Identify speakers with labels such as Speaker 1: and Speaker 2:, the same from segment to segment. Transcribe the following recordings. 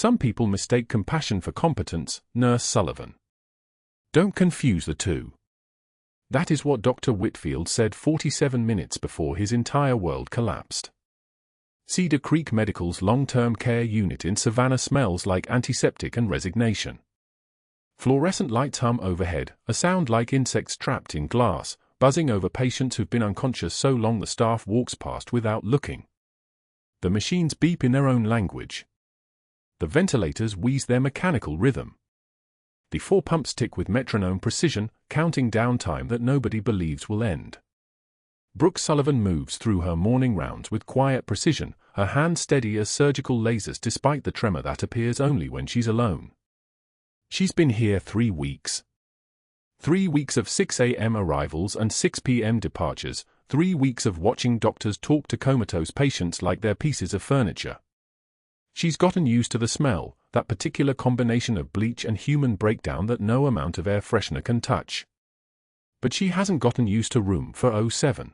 Speaker 1: Some people mistake compassion for competence, Nurse Sullivan. Don't confuse the two. That is what Dr. Whitfield said 47 minutes before his entire world collapsed. Cedar Creek Medical's long-term care unit in Savannah smells like antiseptic and resignation. Fluorescent lights hum overhead, a sound like insects trapped in glass, buzzing over patients who've been unconscious so long the staff walks past without looking. The machines beep in their own language. The ventilators wheeze their mechanical rhythm. The 4 pumps tick with metronome precision, counting down time that nobody believes will end. Brooke Sullivan moves through her morning rounds with quiet precision, her hands steady as surgical lasers despite the tremor that appears only when she's alone. She's been here 3 weeks. 3 weeks of 6 a.m. arrivals and 6 p.m. departures, 3 weeks of watching doctors talk to comatose patients like they're pieces of furniture. She's gotten used to the smell, that particular combination of bleach and human breakdown that no amount of air freshener can touch. But she hasn't gotten used to room 407.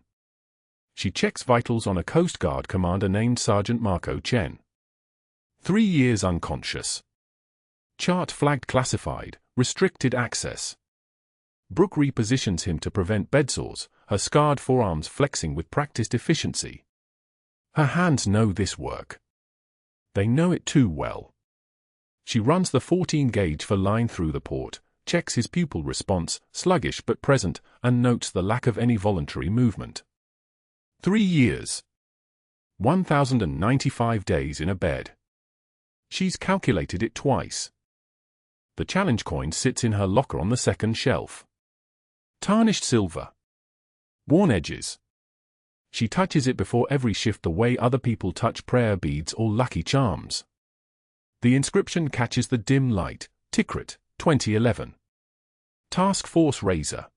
Speaker 1: She checks vitals on a Coast Guard commander named Sergeant Marco Chen. 3 years unconscious. Chart flagged classified, restricted access. Brooke repositions him to prevent bedsores, her scarred forearms flexing with practiced efficiency. Her hands know this work. They know it too well. She runs the 14-gauge for line through the port, checks his pupil response, sluggish but present, and notes the lack of any voluntary movement. 3 years. 1,095 days in a bed. She's calculated it twice. The challenge coin sits in her locker on the second shelf. Tarnished silver. Worn edges. She touches it before every shift the way other people touch prayer beads or lucky charms. The inscription catches the dim light, Tikrit, 2011. Task Force Razor.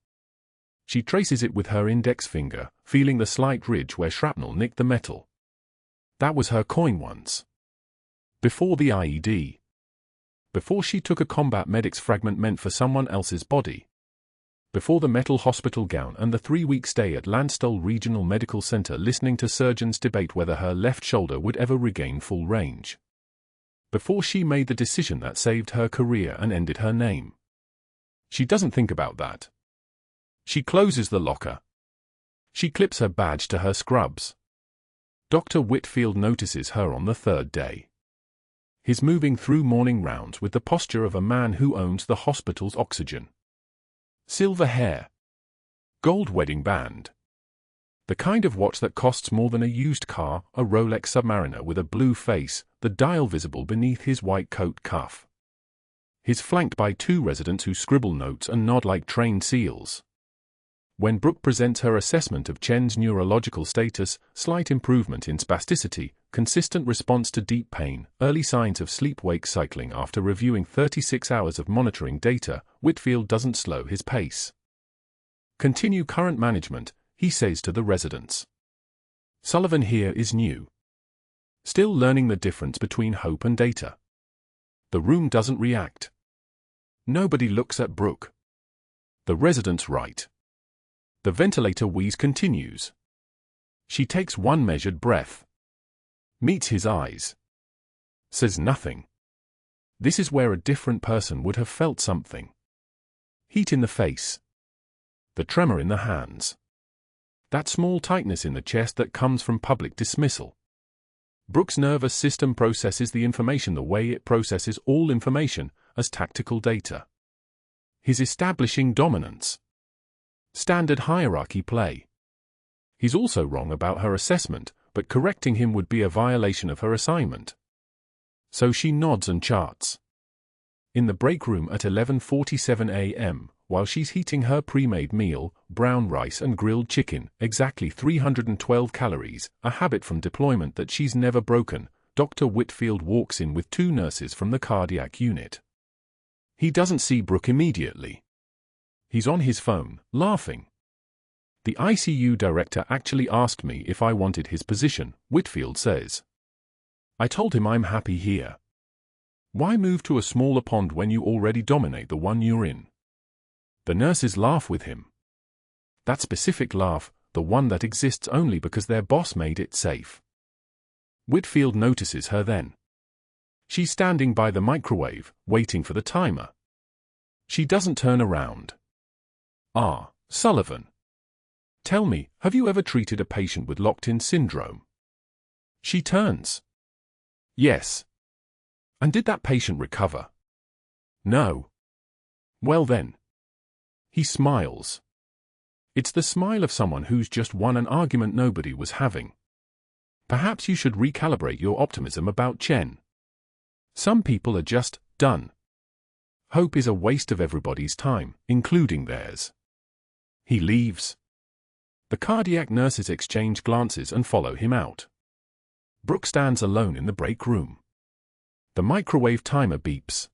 Speaker 1: She traces it with her index finger, feeling the slight ridge where shrapnel nicked the metal. That was her coin once. Before the IED. Before she took a combat medic's fragment meant for someone else's body. Before the metal hospital gown and the 3-week stay at Landstuhl Regional Medical Center listening to surgeons debate whether her left shoulder would ever regain full range. Before she made the decision that saved her career and ended her name. She doesn't think about that. She closes the locker. She clips her badge to her scrubs. Dr. Whitfield notices her on the 3rd day. He's moving through morning rounds with the posture of a man who owns the hospital's oxygen. Silver hair. Gold wedding band. The kind of watch that costs more than a used car, a Rolex Submariner with a blue face, the dial visible beneath his white coat cuff. He's flanked by 2 residents who scribble notes and nod like trained seals. When Brooke presents her assessment of Chen's neurological status, slight improvement in spasticity, consistent response to deep pain, early signs of sleep-wake cycling after reviewing 36 hours of monitoring data, Whitfield doesn't slow his pace. Continue current management, he says to the residents. Sullivan here is new. Still learning the difference between hope and data. The room doesn't react. Nobody looks at Brooke. The residents write. The ventilator wheeze continues. She takes one measured breath. Meets his eyes. Says nothing. This is where a different person would have felt something. Heat in the face. The tremor in the hands. That small tightness in the chest that comes from public dismissal. Brooke's nervous system processes the information the way it processes all information, as tactical data. He's establishing dominance. Standard hierarchy play. He's also wrong about her assessment, but correcting him would be a violation of her assignment. So she nods and charts. In the break room at 11:47 a.m., while she's heating her pre-made meal, brown rice and grilled chicken, exactly 312 calories, a habit from deployment that she's never broken, Dr. Whitfield walks in with 2 nurses from the cardiac unit. He doesn't see Brooke immediately. He's on his phone, laughing. The ICU director actually asked me if I wanted his position, Whitfield says. I told him I'm happy here. Why move to a smaller pond when you already dominate the one you're in? The nurses laugh with him. That specific laugh, the one that exists only because their boss made it safe. Whitfield notices her then. She's standing by the microwave, waiting for the timer. She doesn't turn around. Ah, Sullivan. Tell me, have you ever treated a patient with locked-in syndrome? She turns. Yes. And did that patient recover? No. Well then. He smiles. It's the smile of someone who's just won an argument nobody was having. Perhaps you should recalibrate your optimism about Chen. Some people are just done. Hope is a waste of everybody's time, including theirs. He leaves. The cardiac nurses exchange glances and follow him out. Brooke stands alone in the break room. The microwave timer beeps.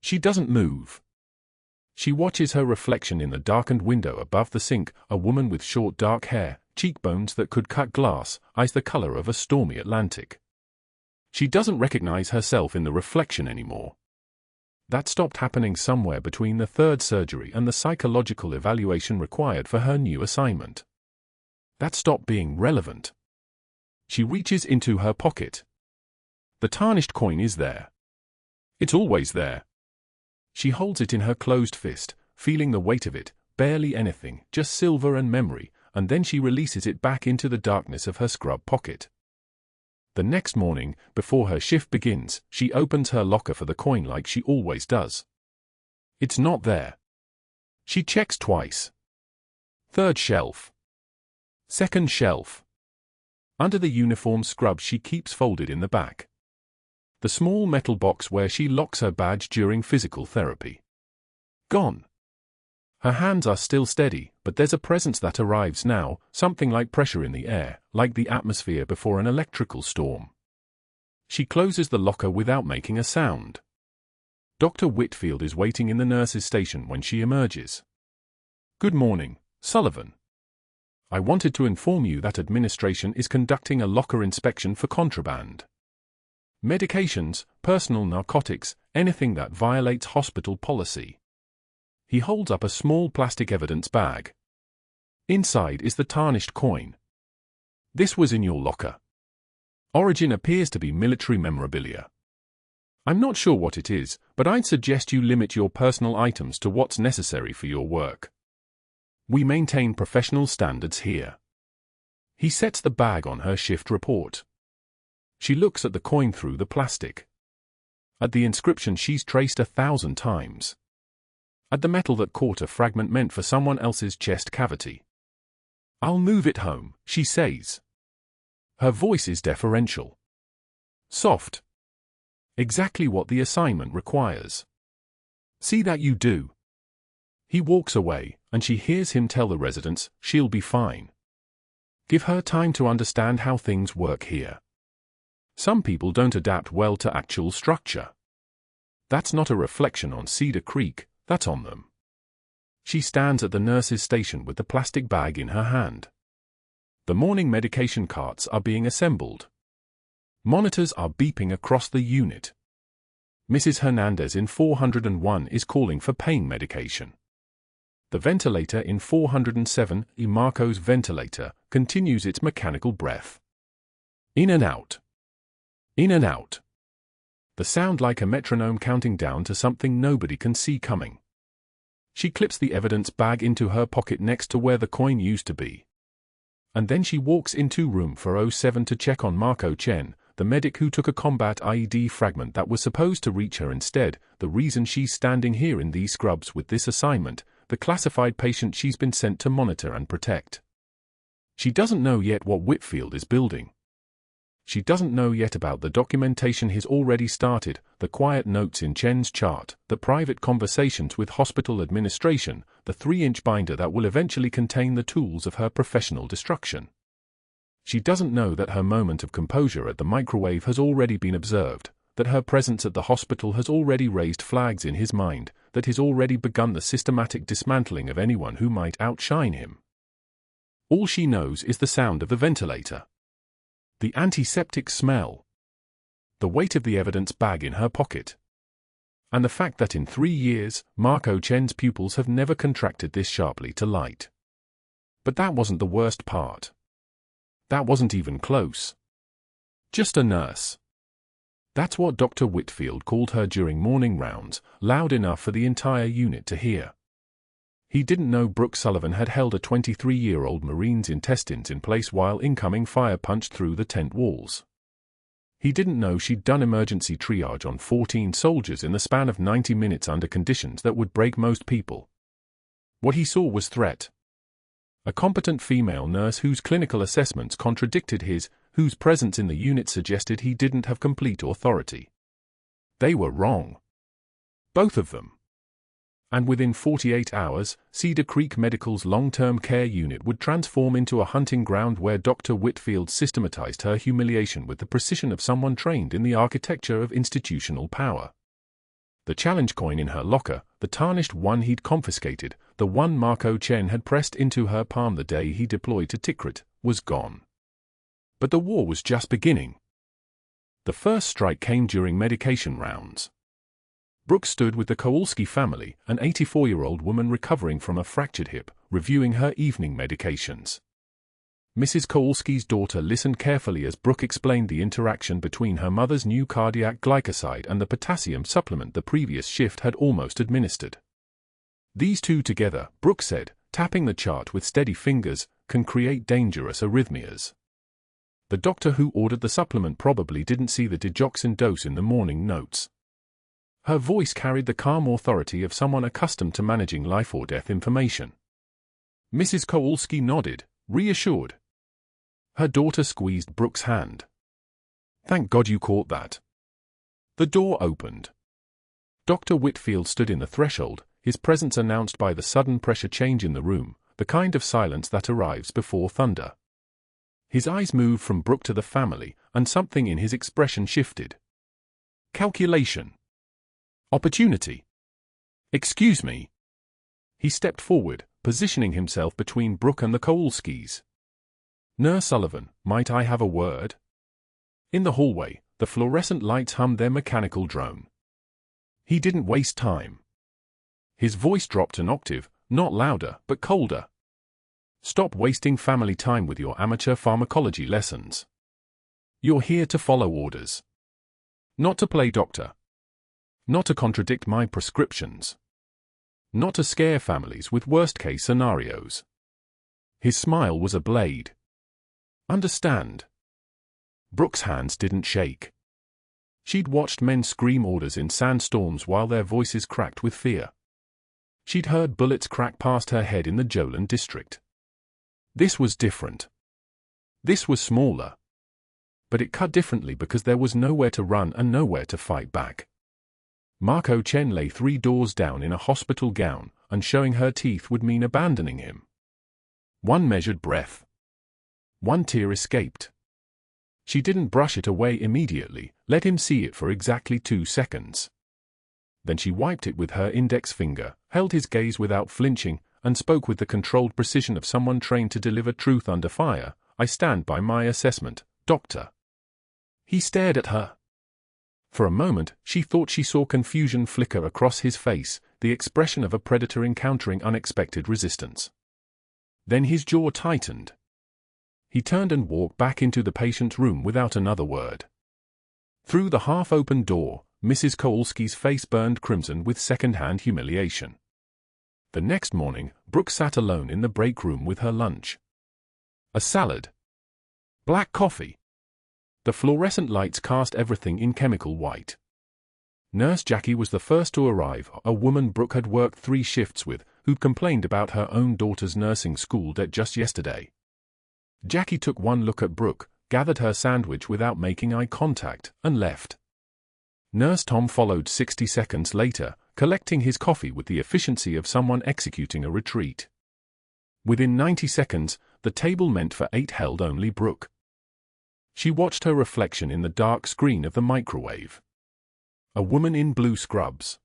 Speaker 1: She doesn't move. She watches her reflection in the darkened window above the sink, a woman with short dark hair, cheekbones that could cut glass, eyes the color of a stormy Atlantic. She doesn't recognize herself in the reflection anymore. That stopped happening somewhere between the third surgery and the psychological evaluation required for her new assignment. That stopped being relevant. She reaches into her pocket. The tarnished coin is there. It's always there. She holds it in her closed fist, feeling the weight of it, barely anything, just silver and memory, and then she releases it back into the darkness of her scrub pocket. The next morning, before her shift begins, she opens her locker for the coin like she always does. It's not there. She checks twice. Third shelf. Second shelf. Under the uniform scrub she keeps folded in the back. The small metal box where she locks her badge during physical therapy. Gone. Her hands are still steady, but there's a presence that arrives now, something like pressure in the air, like the atmosphere before an electrical storm. She closes the locker without making a sound. Dr. Whitfield is waiting in the nurse's station when she emerges. Good morning, Sullivan. I wanted to inform you that administration is conducting a locker inspection for contraband. Medications, personal narcotics, anything that violates hospital policy. He holds up a small plastic evidence bag. Inside is the tarnished coin. This was in your locker. Origin appears to be military memorabilia. I'm not sure what it is, but I'd suggest you limit your personal items to what's necessary for your work. We maintain professional standards here. He sets the bag on her shift report. She looks at the coin through the plastic. At the inscription she's traced 1,000 times. At the metal that caught a fragment meant for someone else's chest cavity. I'll move it home, she says. Her voice is deferential. Soft. Exactly what the assignment requires. See that you do. He walks away, and she hears him tell the residents, she'll be fine. Give her time to understand how things work here. Some people don't adapt well to actual structure. That's not a reflection on Cedar Creek, that's on them. She stands at the nurse's station with the plastic bag in her hand. The morning medication carts are being assembled. Monitors are beeping across the unit. Mrs. Hernandez in 401 is calling for pain medication. The ventilator in 407, Marco's ventilator, continues its mechanical breath. In and out. In and out. The sound like a metronome counting down to something nobody can see coming. She clips the evidence bag into her pocket next to where the coin used to be. And then she walks into room 407 to check on Marco Chen, the medic who took a combat IED fragment that was supposed to reach her instead, the reason she's standing here in these scrubs with this assignment, the classified patient she's been sent to monitor and protect. She doesn't know yet what Whitfield is building. She doesn't know yet about the documentation he's already started, the quiet notes in Chen's chart, the private conversations with hospital administration, the 3-inch binder that will eventually contain the tools of her professional destruction. She doesn't know that her moment of composure at the microwave has already been observed, that her presence at the hospital has already raised flags in his mind, that he's already begun the systematic dismantling of anyone who might outshine him. All she knows is the sound of the ventilator. The antiseptic smell. The weight of the evidence bag in her pocket. And the fact that in 3 years, Marco Chen's pupils have never contracted this sharply to light. But that wasn't the worst part. That wasn't even close. Just a nurse. That's what Dr. Whitfield called her during morning rounds, loud enough for the entire unit to hear. He didn't know Brooke Sullivan had held a 23-year-old Marine's intestines in place while incoming fire punched through the tent walls. He didn't know she'd done emergency triage on 14 soldiers in the span of 90 minutes under conditions that would break most people. What he saw was threat. A competent female nurse whose clinical assessments contradicted his, whose presence in the unit suggested he didn't have complete authority. They were wrong. Both of them. And within 48 hours, Cedar Creek Medical's long-term care unit would transform into a hunting ground where Dr. Whitfield systematized her humiliation with the precision of someone trained in the architecture of institutional power. The challenge coin in her locker, the tarnished one he'd confiscated, the one Marco Chen had pressed into her palm the day he deployed to Tikrit, was gone. But the war was just beginning. The first strike came during medication rounds. Brooke stood with the Kowalski family, an 84-year-old woman recovering from a fractured hip, reviewing her evening medications. Mrs. Kowalski's daughter listened carefully as Brooke explained the interaction between her mother's new cardiac glycoside and the potassium supplement the previous shift had almost administered. These two together, Brooke said, tapping the chart with steady fingers, can create dangerous arrhythmias. The doctor who ordered the supplement probably didn't see the digoxin dose in the morning notes. Her voice carried the calm authority of someone accustomed to managing life-or-death information. Mrs. Kowalski nodded, reassured. Her daughter squeezed Brooke's hand. "Thank God you caught that." The door opened. Dr. Whitfield stood in the threshold, his presence announced by the sudden pressure change in the room, the kind of silence that arrives before thunder. His eyes moved from Brooke to the family, and something in his expression shifted. Calculation. Opportunity. "Excuse me." He stepped forward, positioning himself between Brooke and the Kowalskis. "Nurse Sullivan, might I have a word?" In the hallway, the fluorescent lights hummed their mechanical drone. He didn't waste time. His voice dropped an octave, not louder, but colder. "Stop wasting family time with your amateur pharmacology lessons. You're here to follow orders. Not to play doctor. Not to contradict my prescriptions. Not to scare families with worst-case scenarios." His smile was a blade. "Understand?" Brooke's hands didn't shake. She'd watched men scream orders in sandstorms while their voices cracked with fear. She'd heard bullets crack past her head in the Jolin district. This was different. This was smaller. But it cut differently because there was nowhere to run and nowhere to fight back. Marco Chen lay 3 doors down in a hospital gown, and showing her teeth would mean abandoning him. One measured breath. One tear escaped. She didn't brush it away immediately, let him see it for exactly 2 seconds. Then she wiped it with her index finger, held his gaze without flinching, and spoke with the controlled precision of someone trained to deliver truth under fire. "I stand by my assessment, doctor." He stared at her. For a moment, she thought she saw confusion flicker across his face, the expression of a predator encountering unexpected resistance. Then his jaw tightened. He turned and walked back into the patient's room without another word. Through the half-open door, Mrs. Kowalski's face burned crimson with second-hand humiliation. The next morning, Brooke sat alone in the break room with her lunch. A salad. Black coffee. The fluorescent lights cast everything in chemical white. Nurse Jackie was the first to arrive, a woman Brooke had worked 3 shifts with, who'd complained about her own daughter's nursing school debt just yesterday. Jackie took one look at Brooke, gathered her sandwich without making eye contact, and left. Nurse Tom followed 60 seconds later, collecting his coffee with the efficiency of someone executing a retreat. Within 90 seconds, the table meant for 8 held only Brooke. She watched her reflection in the dark screen of the microwave. A woman in blue scrubs.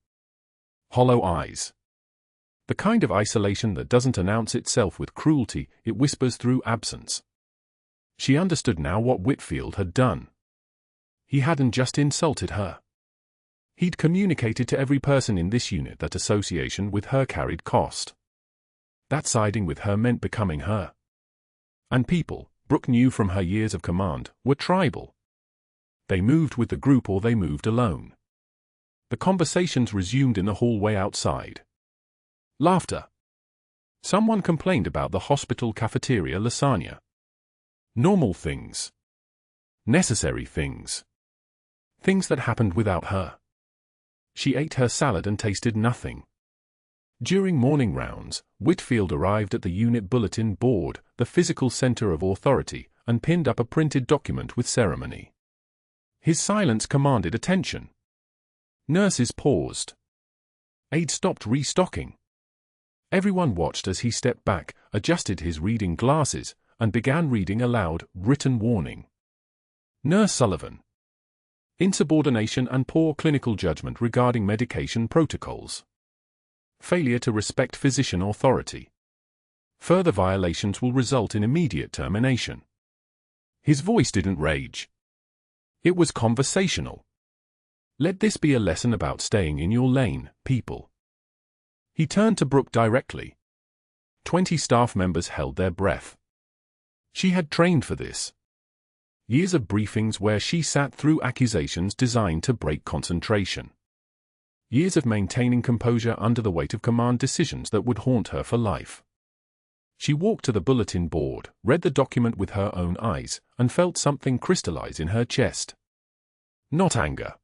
Speaker 1: Hollow eyes. The kind of isolation that doesn't announce itself with cruelty, it whispers through absence. She understood now what Whitfield had done. He hadn't just insulted her. He'd communicated to every person in this unit that association with her carried cost. That siding with her meant becoming her. And people, Brooke knew from her years of command, were tribal. They moved with the group or they moved alone. The conversations resumed in the hallway outside. Laughter. Someone complained about the hospital cafeteria lasagna. Normal things. Necessary things. Things that happened without her. She ate her salad and tasted nothing. During morning rounds, Whitfield arrived at the unit bulletin board, the physical center of authority, and pinned up a printed document with ceremony. His silence commanded attention. Nurses paused. Aides stopped restocking. Everyone watched as he stepped back, adjusted his reading glasses, and began reading aloud, written warning. Nurse Sullivan. Insubordination and poor clinical judgment regarding medication protocols. Failure to respect physician authority. Further violations will result in immediate termination. His voice didn't rage. It was conversational. Let this be a lesson about staying in your lane, people. He turned to Brooke directly. 20 staff members held their breath. She had trained for this. Years of briefings where she sat through accusations designed to break concentration. Years of maintaining composure under the weight of command decisions that would haunt her for life. She walked to the bulletin board, read the document with her own eyes, and felt something crystallize in her chest. Not anger.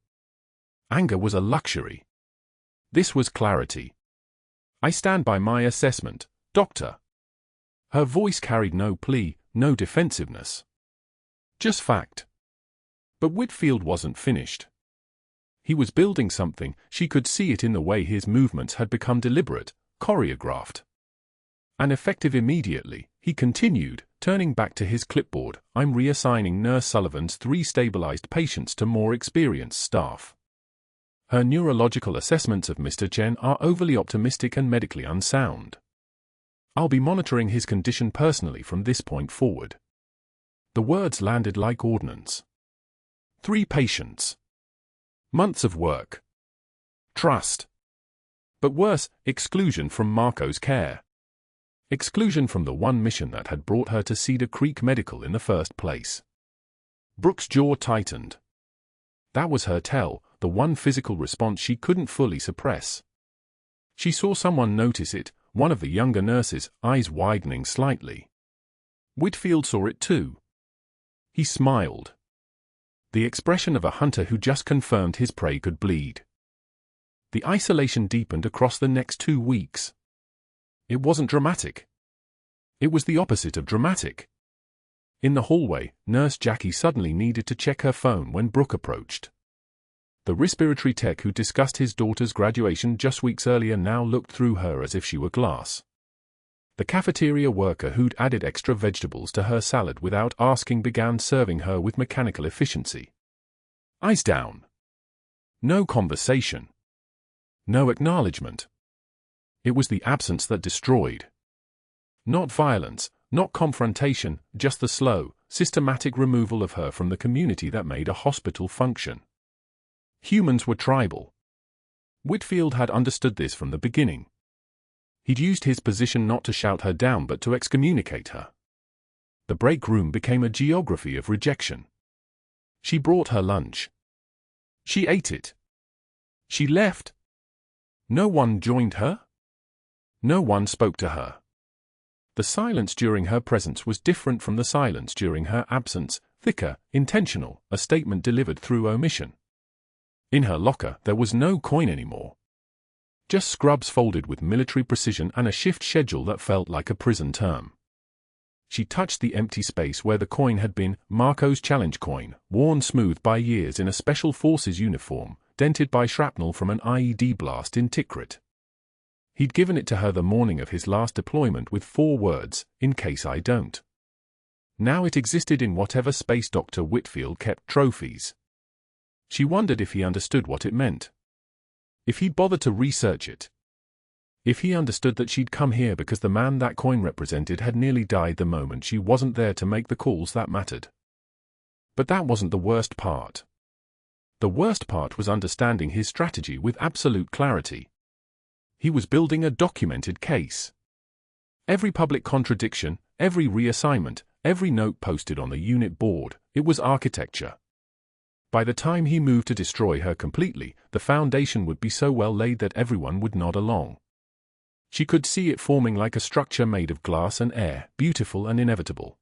Speaker 1: Anger was a luxury. This was clarity. I stand by my assessment, Doctor. Her voice carried no plea, no defensiveness. Just fact. But Whitfield wasn't finished. He was building something. She could see it in the way his movements had become deliberate, choreographed. And effective immediately, he continued, turning back to his clipboard. I'm reassigning Nurse Sullivan's 3 stabilized patients to more experienced staff. Her neurological assessments of Mr. Chen are overly optimistic and medically unsound. I'll be monitoring his condition personally from this point forward. The words landed like ordnance. 3 patients. Months of work. Trust. But worse, exclusion from Marco's care. Exclusion from the one mission that had brought her to Cedar Creek Medical in the first place. Brooke's jaw tightened. That was her tell, the one physical response she couldn't fully suppress. She saw someone notice it, one of the younger nurses, eyes widening slightly. Whitfield saw it too. He smiled. The expression of a hunter who just confirmed his prey could bleed. The isolation deepened across the next 2 weeks. It wasn't dramatic. It was the opposite of dramatic. In the hallway, Nurse Jackie suddenly needed to check her phone when Brooke approached. The respiratory tech who discussed his daughter's graduation just weeks earlier now looked through her as if she were glass. The cafeteria worker who'd added extra vegetables to her salad without asking began serving her with mechanical efficiency. Eyes down. No conversation. No acknowledgement. It was the absence that destroyed. Not violence, not confrontation, just the slow, systematic removal of her from the community that made a hospital function. Humans were tribal. Whitfield had understood this from the beginning. He'd used his position not to shout her down but to excommunicate her. The break room became a geography of rejection. She brought her lunch. She ate it. She left. No one joined her. No one spoke to her. The silence during her presence was different from the silence during her absence, thicker, intentional, a statement delivered through omission. In her locker, there was no coin anymore. Just scrubs folded with military precision and a shift schedule that felt like a prison term. She touched the empty space where the coin had been, Marco's challenge coin, worn smooth by years in a Special Forces uniform, dented by shrapnel from an IED blast in Tikrit. He'd given it to her the morning of his last deployment with 4 words, in case I don't. Now it existed in whatever space Dr. Whitfield kept trophies. She wondered if he understood what it meant. If he'd bothered to research it. If he understood that she'd come here because the man that coin represented had nearly died the moment she wasn't there to make the calls that mattered. But that wasn't the worst part. The worst part was understanding his strategy with absolute clarity. He was building a documented case. Every public contradiction, every reassignment, every note posted on the unit board, it was architecture. By the time he moved to destroy her completely, the foundation would be so well laid that everyone would nod along. She could see it forming like a structure made of glass and air, beautiful and inevitable.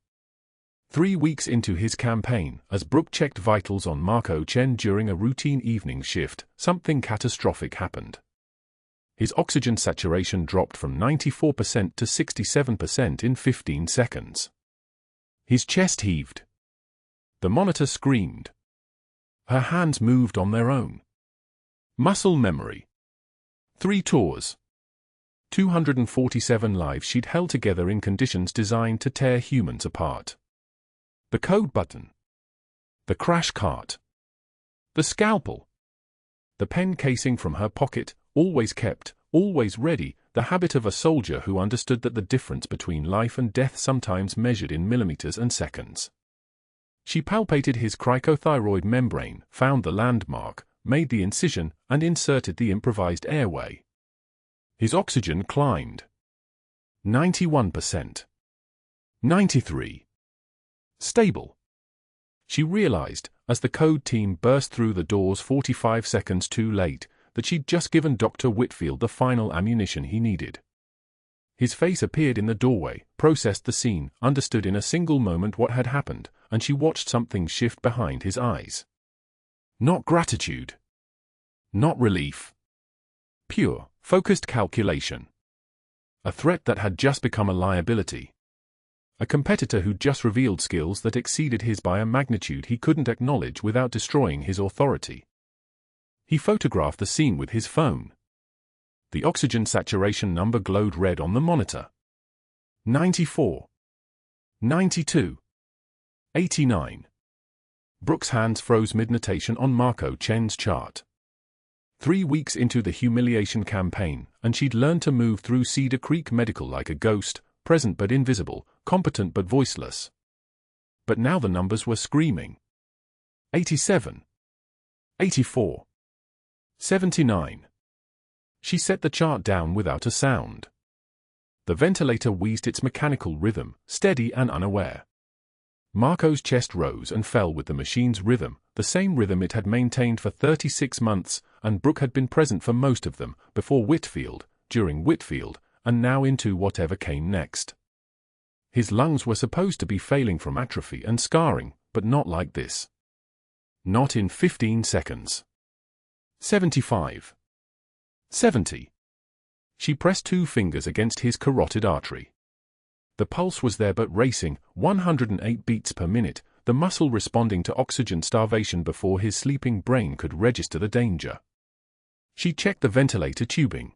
Speaker 1: 3 weeks into his campaign, as Brooke checked vitals on Marco Chen during a routine evening shift, something catastrophic happened. His oxygen saturation dropped from 94% to 67% in 15 seconds. His chest heaved. The monitor screamed. Her hands moved on their own. Muscle memory. 3 tours. 247 lives she'd held together in conditions designed to tear humans apart. The code button. The crash cart. The scalpel. The pen casing from her pocket, always kept, always ready, the habit of a soldier who understood that the difference between life and death sometimes measured in millimeters and seconds. She palpated his cricothyroid membrane, found the landmark, made the incision, and inserted the improvised airway. His oxygen climbed. 91%. 93%. Stable. She realized, as the code team burst through the doors 45 seconds too late, that she'd just given Dr. Whitfield the final ammunition he needed. His face appeared in the doorway, processed the scene, understood in a single moment what had happened, and she watched something shift behind his eyes. Not gratitude. Not relief. Pure, focused calculation. A threat that had just become a liability. A competitor who just revealed skills that exceeded his by a magnitude he couldn't acknowledge without destroying his authority. He photographed the scene with his phone. The oxygen saturation number glowed red on the monitor. 94. 92. 89. Brooke's hands froze mid-notation on Marco Chen's chart. 3 weeks into the humiliation campaign, and she'd learned to move through Cedar Creek Medical like a ghost, present but invisible, competent but voiceless. But now the numbers were screaming. 87. 84. 79. She set the chart down without a sound. The ventilator wheezed its mechanical rhythm, steady and unaware. Marco's chest rose and fell with the machine's rhythm, the same rhythm it had maintained for 36 months, and Brooke had been present for most of them, before Whitfield, during Whitfield, and now into whatever came next. His lungs were supposed to be failing from atrophy and scarring, but not like this. Not in 15 seconds. 75. 70. She pressed 2 fingers against his carotid artery. The pulse was there but racing, 108 beats per minute, the muscle responding to oxygen starvation before his sleeping brain could register the danger. She checked the ventilator tubing.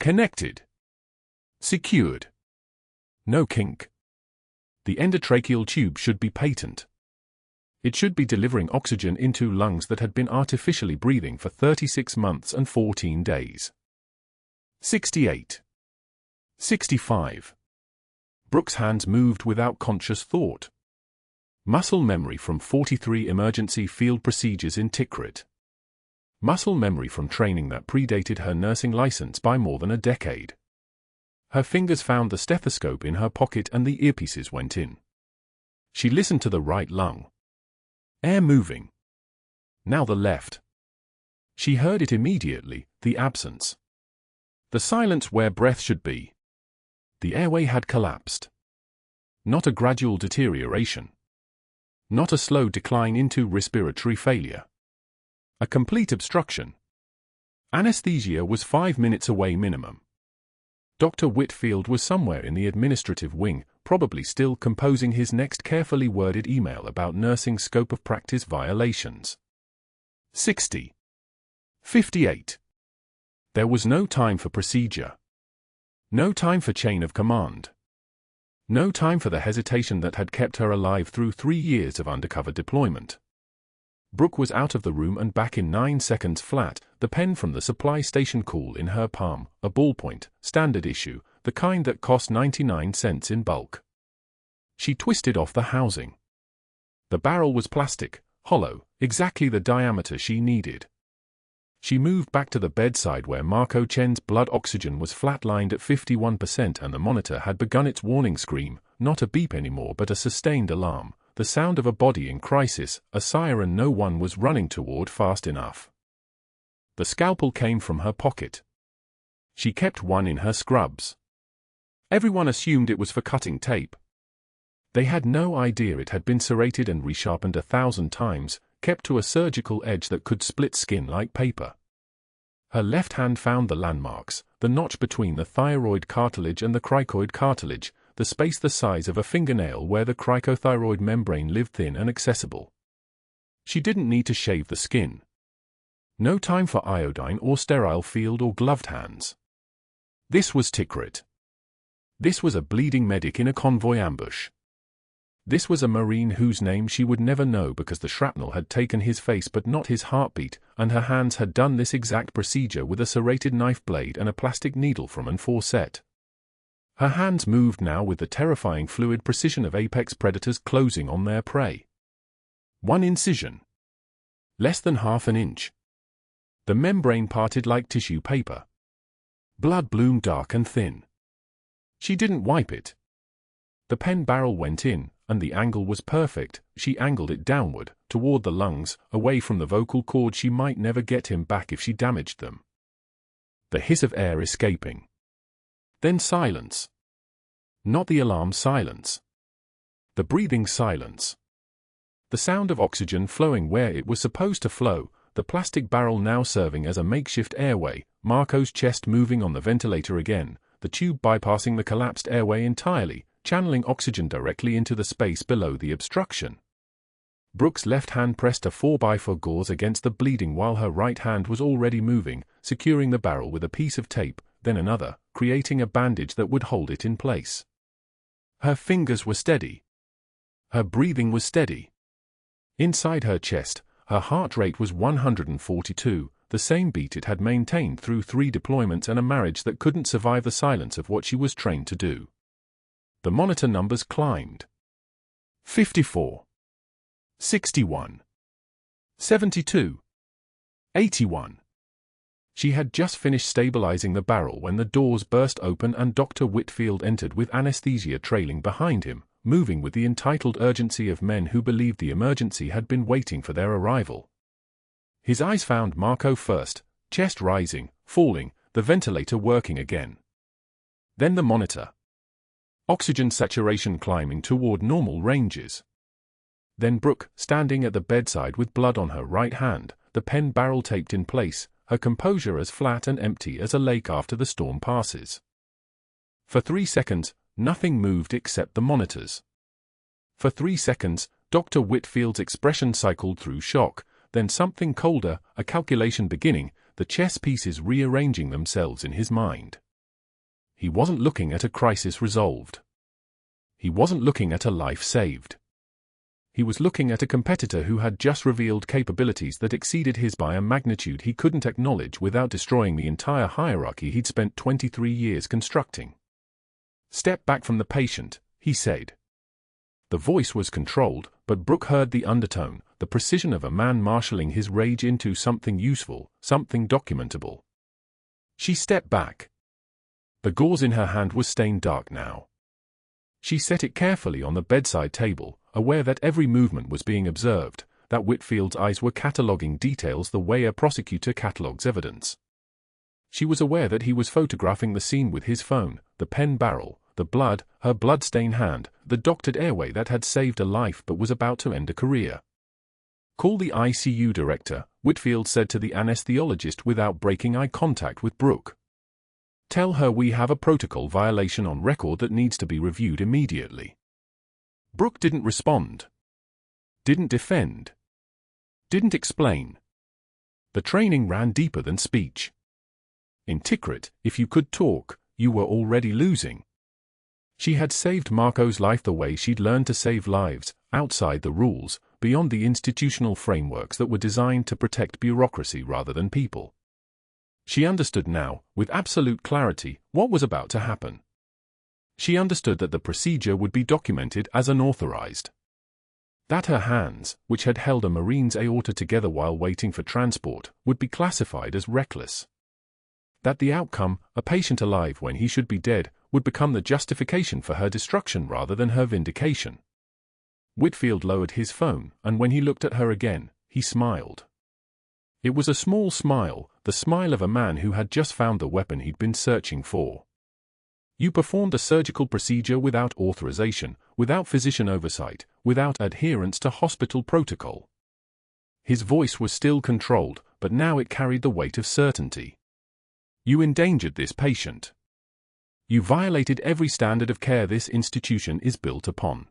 Speaker 1: Connected. Secured. No kink. The endotracheal tube should be patent. It should be delivering oxygen into lungs that had been artificially breathing for 36 months and 14 days. 68. 65. Brooke's hands moved without conscious thought. Muscle memory from 43 emergency field procedures in Tikrit. Muscle memory from training that predated her nursing license by more than a decade. Her fingers found the stethoscope in her pocket and the earpieces went in. She listened to the right lung. Air moving. Now the left. She heard it immediately, the absence. The silence where breath should be. The airway had collapsed. Not a gradual deterioration. Not a slow decline into respiratory failure. A complete obstruction. Anesthesia was 5 minutes away minimum. Dr. Whitfield was somewhere in the administrative wing, probably still composing his next carefully worded email about nursing scope of practice violations. 60. 58. There was no time for procedure. No time for chain of command. No time for the hesitation that had kept her alive through 3 years of undercover deployment. Brooke was out of the room and back in 9 seconds flat, the pen from the supply station cool in her palm, a ballpoint, standard issue, the kind that cost 99 cents in bulk. She twisted off the housing. The barrel was plastic, hollow, exactly the diameter she needed. She moved back to the bedside where Marco Chen's blood oxygen was flatlined at 51% and the monitor had begun its warning scream, not a beep anymore but a sustained alarm, the sound of a body in crisis, a siren no one was running toward fast enough. The scalpel came from her pocket. She kept one in her scrubs. Everyone assumed it was for cutting tape. They had no idea it had been serrated and resharpened 1,000 times, kept to a surgical edge that could split skin like paper. Her left hand found the landmarks, the notch between the thyroid cartilage and the cricoid cartilage, the space the size of a fingernail where the cricothyroid membrane lived thin and accessible. She didn't need to shave the skin. No time for iodine or sterile field or gloved hands. This was Tikrit. This was a bleeding medic in a convoy ambush. This was a Marine whose name she would never know because the shrapnel had taken his face but not his heartbeat, and her hands had done this exact procedure with a serrated knife blade and a plastic needle from an forceps. Her hands moved now with the terrifying fluid precision of apex predators closing on their prey. One incision. Less than half an inch. The membrane parted like tissue paper. Blood bloomed dark and thin. She didn't wipe it. The pen barrel went in, and the angle was perfect. She angled it downward, toward the lungs, away from the vocal cords. She might never get him back if she damaged them. The hiss of air escaping. Then silence. Not the alarm silence. The breathing silence. The sound of oxygen flowing where it was supposed to flow, the plastic barrel now serving as a makeshift airway, Marco's chest moving on the ventilator again, the tube bypassing the collapsed airway entirely, channeling oxygen directly into the space below the obstruction. Brooke's left hand pressed a 4x4 gauze against the bleeding while her right hand was already moving, securing the barrel with a piece of tape, then another, creating a bandage that would hold it in place. Her fingers were steady. Her breathing was steady. Inside her chest, her heart rate was 142, the same beat it had maintained through 3 deployments and a marriage that couldn't survive the silence of what she was trained to do. The monitor numbers climbed. 54. 61. 72. 81. She had just finished stabilizing the barrel when the doors burst open and Dr. Whitfield entered with anesthesia trailing behind him, moving with the entitled urgency of men who believed the emergency had been waiting for their arrival. His eyes found Marco first, chest rising, falling, the ventilator working again. Then the monitor. Oxygen saturation climbing toward normal ranges. Then Brooke, standing at the bedside with blood on her right hand, the pen barrel taped in place, her composure as flat and empty as a lake after the storm passes. For 3 seconds, nothing moved except the monitors. For 3 seconds, Dr. Whitfield's expression cycled through shock, then something colder, a calculation beginning, the chess pieces rearranging themselves in his mind. He wasn't looking at a crisis resolved. He wasn't looking at a life saved. He was looking at a competitor who had just revealed capabilities that exceeded his by a magnitude he couldn't acknowledge without destroying the entire hierarchy he'd spent 23 years constructing. "Step back from the patient," he said. The voice was controlled, but Brooke heard the undertone, the precision of a man marshalling his rage into something useful, something documentable. She stepped back. The gauze in her hand was stained dark now. She set it carefully on the bedside table, aware that every movement was being observed, that Whitfield's eyes were cataloguing details the way a prosecutor catalogues evidence. She was aware that he was photographing the scene with his phone, the pen barrel, the blood, her blood-stained hand, the doctored airway that had saved a life but was about to end a career. "Call the ICU director," Whitfield said to the anesthesiologist without breaking eye contact with Brooke. "Tell her we have a protocol violation on record that needs to be reviewed immediately." Brooke didn't respond. Didn't defend. Didn't explain. The training ran deeper than speech. In Tikrit, if you could talk, you were already losing. She had saved Marco's life the way she'd learned to save lives, outside the rules, beyond the institutional frameworks that were designed to protect bureaucracy rather than people. She understood now, with absolute clarity, what was about to happen. She understood that the procedure would be documented as unauthorized. That her hands, which had held a Marine's aorta together while waiting for transport, would be classified as reckless. That the outcome, a patient alive when he should be dead, would become the justification for her destruction rather than her vindication. Whitfield lowered his phone, and when he looked at her again, he smiled. It was a small smile, the smile of a man who had just found the weapon he'd been searching for. You performed a surgical procedure without authorization, without physician oversight, without adherence to hospital protocol. His voice was still controlled, but now it carried the weight of certainty. You endangered this patient. You violated every standard of care this institution is built upon.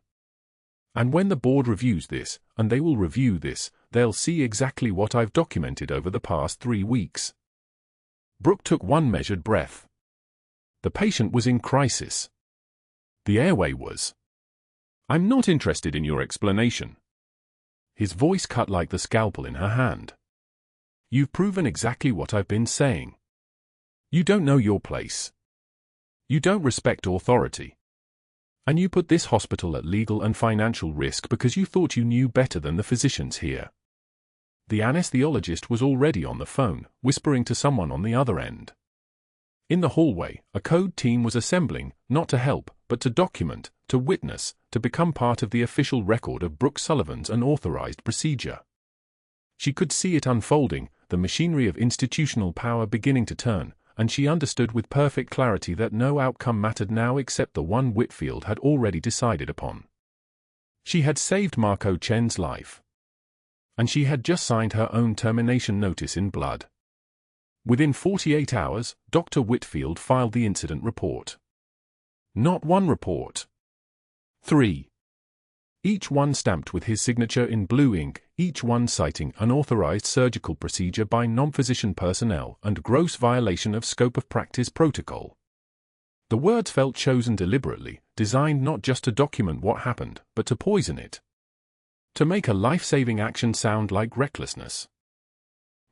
Speaker 1: And when the board reviews this, and they will review this, they'll see exactly what I've documented over the past 3 weeks. Brooke took one measured breath. The patient was in crisis. The airway was. I'm not interested in your explanation. His voice cut like the scalpel in her hand. You've proven exactly what I've been saying. You don't know your place. You don't respect authority. And you put this hospital at legal and financial risk because you thought you knew better than the physicians here. The anesthesiologist was already on the phone, whispering to someone on the other end. In the hallway, a code team was assembling, not to help, but to document, to witness, to become part of the official record of Brooke Sullivan's unauthorized procedure. She could see it unfolding, the machinery of institutional power beginning to turn, and she understood with perfect clarity that no outcome mattered now except the one Whitfield had already decided upon. She had saved Marco Chen's life. And she had just signed her own termination notice in blood. Within 48 hours, Dr. Whitfield filed the incident report. Not one report. 3. Each one stamped with his signature in blue ink, each one citing unauthorized surgical procedure by non-physician personnel and gross violation of scope of practice protocol. The words felt chosen deliberately, designed not just to document what happened, but to poison it. To make a life-saving action sound like recklessness.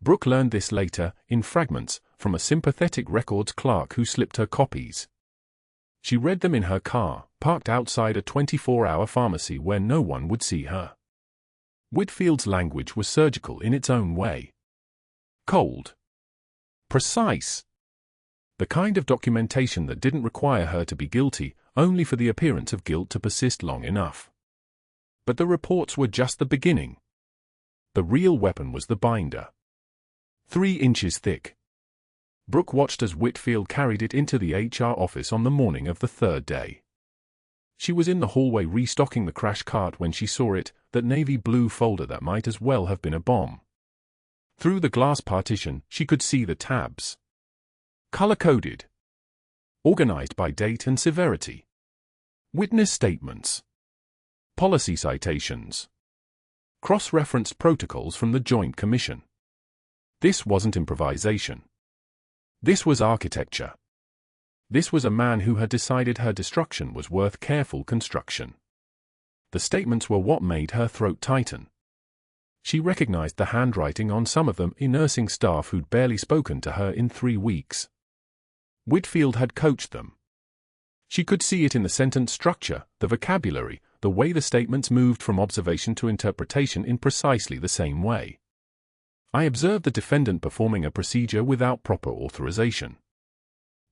Speaker 1: Brooke learned this later, in fragments, from a sympathetic records clerk who slipped her copies. She read them in her car, parked outside a 24-hour pharmacy where no one would see her. Whitfield's language was surgical in its own way. Cold. Precise. The kind of documentation that didn't require her to be guilty, only for the appearance of guilt to persist long enough. But the reports were just the beginning. The real weapon was the binder. 3 inches thick. Brooke watched as Whitfield carried it into the HR office on the morning of the 3rd day. She was in the hallway restocking the crash cart when she saw it, that navy blue folder that might as well have been a bomb. Through the glass partition, she could see the tabs. Color-coded. Organized by date and severity. Witness statements. Policy citations. Cross-referenced protocols from the Joint Commission. This wasn't improvisation. This was architecture. This was a man who had decided her destruction was worth careful construction. The statements were what made her throat tighten. She recognized the handwriting on some of them in nursing staff who'd barely spoken to her in 3 weeks. Whitfield had coached them. She could see it in the sentence structure, the vocabulary, the way the statements moved from observation to interpretation in precisely the same way. I observed the defendant performing a procedure without proper authorization.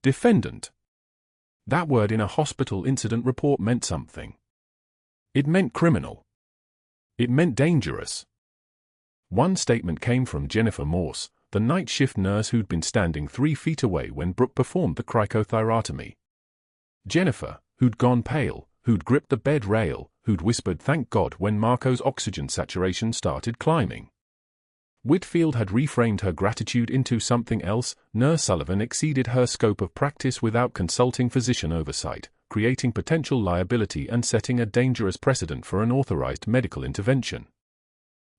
Speaker 1: Defendant. That word in a hospital incident report meant something. It meant criminal. It meant dangerous. One statement came from Jennifer Morse, the night shift nurse who'd been standing 3 feet away when Brooke performed the cricothyrotomy. Jennifer, who'd gone pale, who'd gripped the bed rail, who'd whispered thank God when Marco's oxygen saturation started climbing. Whitfield had reframed her gratitude into something else. Nurse Sullivan exceeded her scope of practice without consulting physician oversight, creating potential liability and setting a dangerous precedent for unauthorized medical intervention.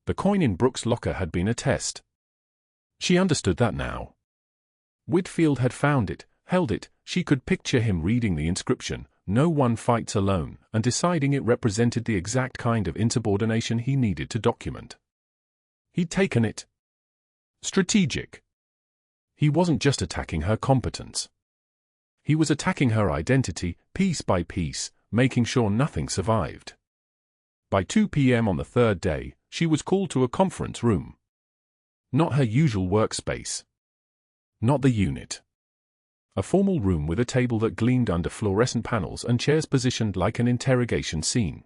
Speaker 1: The coin in Brooke's locker had been a test. She understood that now. Whitfield had found it, held it. She could picture him reading the inscription, "No one fights alone," and deciding it represented the exact kind of insubordination he needed to document. He'd taken it. Strategic. He wasn't just attacking her competence. He was attacking her identity, piece by piece, making sure nothing survived. By 2 p.m. on the 3rd day, she was called to a conference room. Not her usual workspace. Not the unit. A formal room with a table that gleamed under fluorescent panels and chairs positioned like an interrogation scene.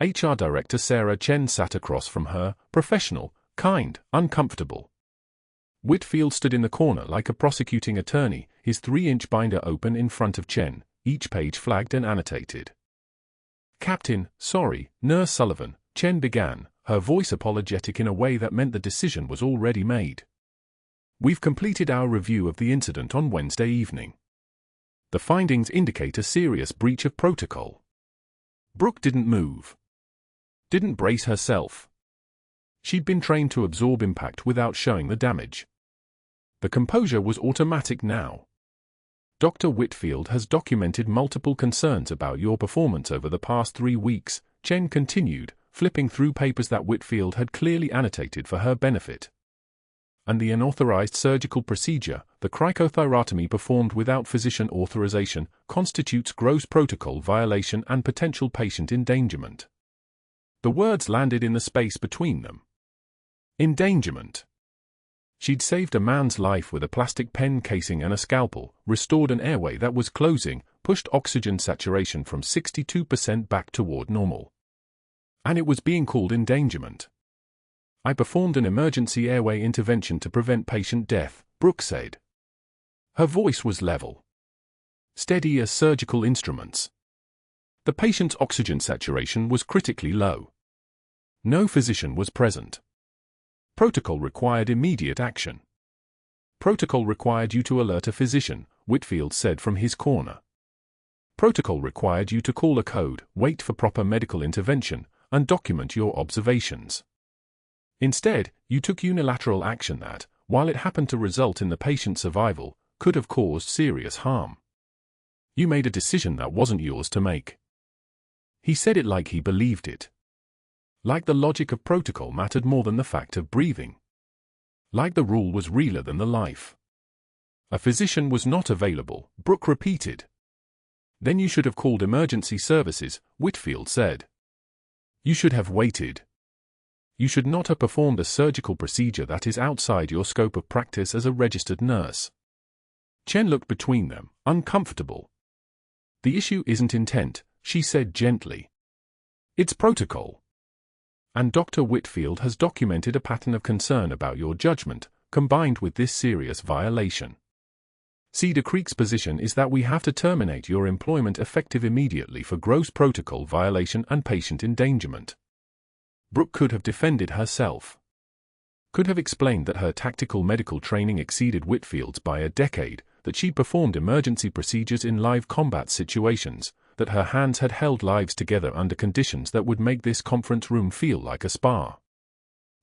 Speaker 1: HR Director Sarah Chen sat across from her, professional, kind, uncomfortable. Whitfield stood in the corner like a prosecuting attorney, his 3-inch binder open in front of Chen, each page flagged and annotated. "Captain, sorry, Nurse Sullivan," Chen began, her voice apologetic in a way that meant the decision was already made. "We've completed our review of the incident on Wednesday evening. The findings indicate a serious breach of protocol." Brooke didn't move. Didn't brace herself. She'd been trained to absorb impact without showing the damage. The composure was automatic now. "Dr. Whitfield has documented multiple concerns about your performance over the past 3 weeks," Chen continued, flipping through papers that Whitfield had clearly annotated for her benefit. "And the unauthorized surgical procedure, the cricothyrotomy performed without physician authorization, constitutes gross protocol violation and potential patient endangerment." The words landed in the space between them. Endangerment. She'd saved a man's life with a plastic pen casing and a scalpel, restored an airway that was closing, pushed oxygen saturation from 62% back toward normal. And it was being called endangerment. "I performed an emergency airway intervention to prevent patient death," Brooke said. Her voice was level, steady as surgical instruments. The patient's oxygen saturation was critically low. No physician was present. Protocol required immediate action. "Protocol required you to alert a physician," Whitfield said from his corner. "Protocol required you to call a code, wait for proper medical intervention, and document your observations. Instead, you took unilateral action that, while it happened to result in the patient's survival, could have caused serious harm. You made a decision that wasn't yours to make." He said it like he believed it. Like the logic of protocol mattered more than the fact of breathing. Like the rule was realer than the life. "A physician was not available," Brooke repeated. "Then you should have called emergency services," Whitfield said. "You should have waited. You should not have performed a surgical procedure that is outside your scope of practice as a registered nurse." Chen looked between them, uncomfortable. "The issue isn't intent," she said gently. "It's protocol. And Dr. Whitfield has documented a pattern of concern about your judgment, combined with this serious violation. Cedar Creek's position is that we have to terminate your employment effective immediately for gross protocol violation and patient endangerment." Brooke could have defended herself. Could have explained that her tactical medical training exceeded Whitfield's by a decade, that she'd performed emergency procedures in live combat situations, that her hands had held lives together under conditions that would make this conference room feel like a spa.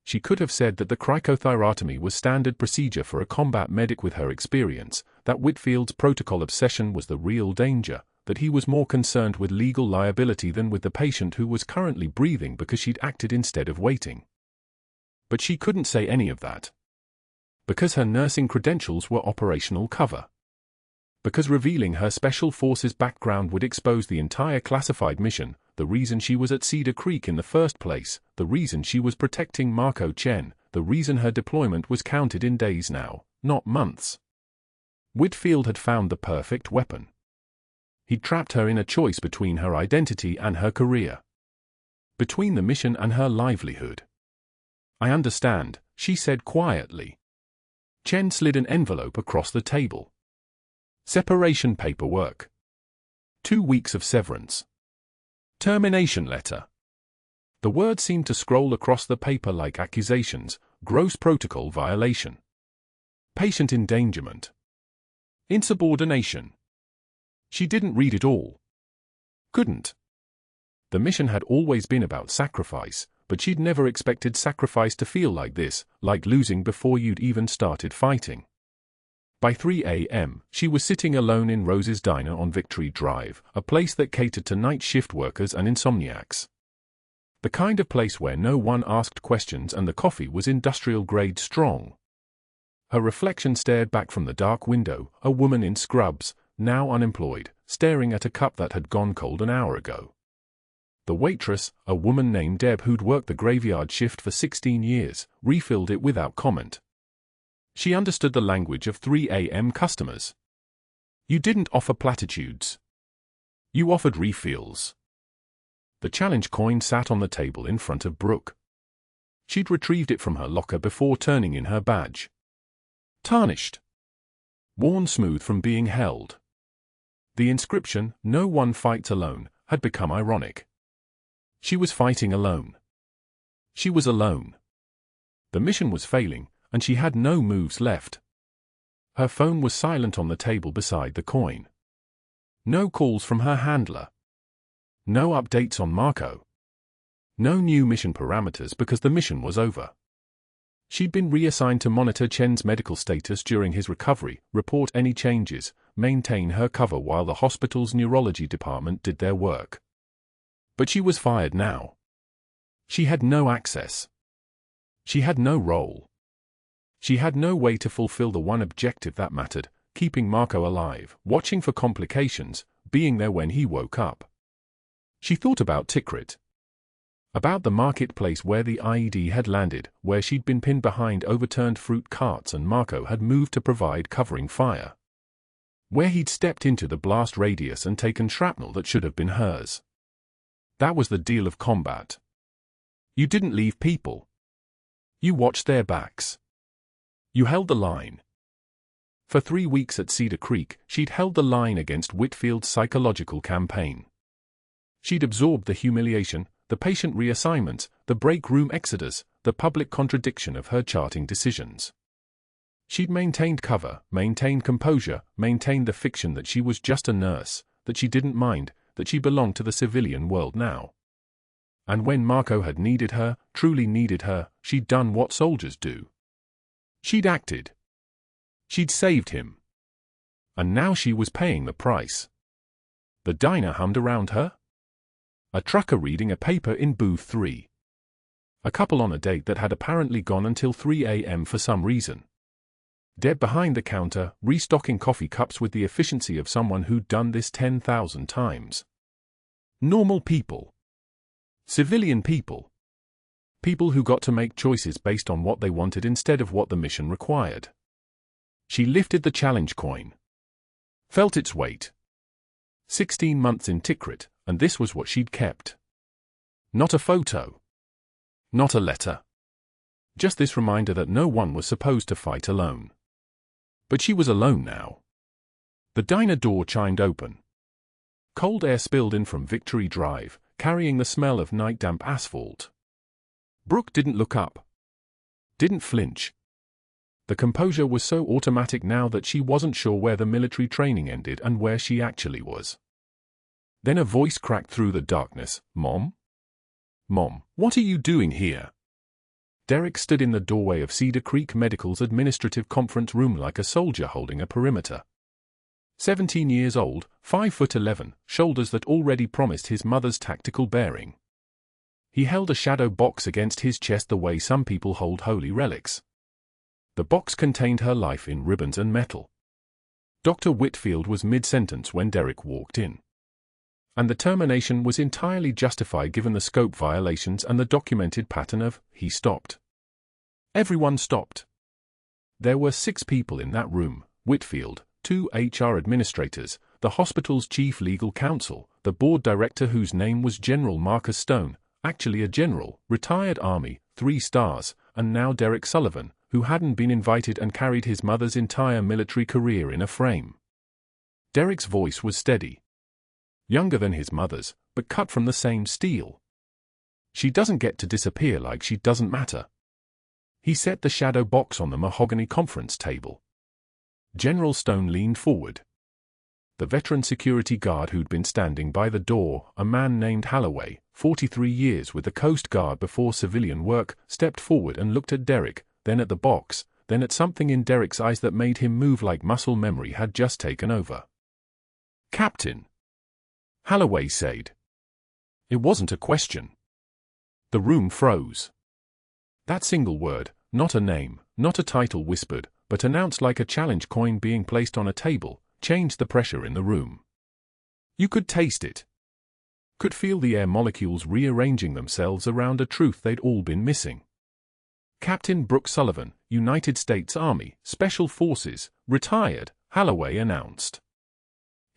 Speaker 1: She could have said that the cricothyrotomy was standard procedure for a combat medic with her experience, that Whitfield's protocol obsession was the real danger, that he was more concerned with legal liability than with the patient who was currently breathing because she'd acted instead of waiting. But she couldn't say any of that. Because her nursing credentials were operational cover. Because revealing her special forces background would expose the entire classified mission, the reason she was at Cedar Creek in the first place, the reason she was protecting Marco Chen, the reason her deployment was counted in days now, not months. Whitfield had found the perfect weapon. He'd trapped her in a choice between her identity and her career. Between the mission and her livelihood. "I understand," she said quietly. Chen slid an envelope across the table. Separation paperwork. 2 weeks of severance. Termination letter. The words seemed to scroll across the paper like accusations, gross protocol violation. Patient endangerment. Insubordination. She didn't read it all. Couldn't. The mission had always been about sacrifice, but she'd never expected sacrifice to feel like this, like losing before you'd even started fighting. By 3 a.m., she was sitting alone in Rose's Diner on Victory Drive, a place that catered to night shift workers and insomniacs. The kind of place where no one asked questions and the coffee was industrial-grade strong. Her reflection stared back from the dark window, a woman in scrubs, now unemployed, staring at a cup that had gone cold an hour ago. The waitress, a woman named Deb who'd worked the graveyard shift for 16 years, refilled it without comment. She understood the language of 3 a.m. customers. You didn't offer platitudes. You offered refills. The challenge coin sat on the table in front of Brooke. She'd retrieved it from her locker before turning in her badge. Tarnished. Worn smooth from being held. The inscription, "No one fights alone," had become ironic. She was fighting alone. She was alone. The mission was failing, and she had no moves left. Her phone was silent on the table beside the coin. No calls from her handler. No updates on Marco. No new mission parameters because the mission was over. She'd been reassigned to monitor Chen's medical status during his recovery, report any changes, maintain her cover while the hospital's neurology department did their work. But she was fired now. She had no access. She had no role. She had no way to fulfill the one objective that mattered, keeping Marco alive, watching for complications, being there when he woke up. She thought about Tikrit. About the marketplace where the IED had landed, where she'd been pinned behind overturned fruit carts and Marco had moved to provide covering fire. Where he'd stepped into the blast radius and taken shrapnel that should have been hers. That was the deal of combat. You didn't leave people. You watched their backs. You held the line. For 3 weeks at Cedar Creek, she'd held the line against Whitfield's psychological campaign. She'd absorbed the humiliation, the patient reassignments, the break room exodus, the public contradiction of her charting decisions. She'd maintained cover, maintained composure, maintained the fiction that she was just a nurse, that she didn't mind, that she belonged to the civilian world now. And when Marco had needed her, truly needed her, she'd done what soldiers do. She'd acted. She'd saved him. And now she was paying the price. The diner hummed around her. A trucker reading a paper in booth 3. A couple on a date that had apparently gone until 3 a.m. for some reason. Deb behind the counter, restocking coffee cups with the efficiency of someone who'd done this 10,000 times. Normal people. Civilian people. People who got to make choices based on what they wanted instead of what the mission required. She lifted the challenge coin. Felt its weight. 16 months in Tikrit, and this was what she'd kept. Not a photo. Not a letter. Just this reminder that no one was supposed to fight alone. But she was alone now. The diner door chimed open. Cold air spilled in from Victory Drive, carrying the smell of night-damp asphalt. Brooke didn't look up. Didn't flinch. The composure was so automatic now that she wasn't sure where the military training ended and where she actually was. Then a voice cracked through the darkness. "Mom? Mom, what are you doing here?" Derek stood in the doorway of Cedar Creek Medical's administrative conference room like a soldier holding a perimeter. 17 years old, 5'11", shoulders that already promised his mother's tactical bearing. He held a shadow box against his chest the way some people hold holy relics. The box contained her life in ribbons and metal. Dr. Whitfield was mid-sentence when Derek walked in. And the termination was entirely justified given the scope violations and the documented pattern of, he stopped. Everyone stopped. There were 6 people in that room: Whitfield, 2 HR administrators, the hospital's chief legal counsel, the board director whose name was General Marcus Stone, actually a general, retired Army, 3 stars, and now Derek Sullivan, who hadn't been invited and carried his mother's entire military career in a frame. Derek's voice was steady. Younger than his mother's, but cut from the same steel. She doesn't get to disappear like she doesn't matter. He set the shadow box on the mahogany conference table. General Stone leaned forward. The veteran security guard who'd been standing by the door, a man named Holloway, 43 years with the Coast Guard before civilian work, stepped forward and looked at Derek, then at the box, then at something in Derek's eyes that made him move like muscle memory had just taken over. "Captain," Holloway said. It wasn't a question. The room froze. That single word, not a name, not a title whispered, but announced like a challenge coin being placed on a table, changed the pressure in the room. You could taste it. Could feel the air molecules rearranging themselves around a truth they'd all been missing. Captain Brooke Sullivan, United States Army, Special Forces, retired, Holloway announced.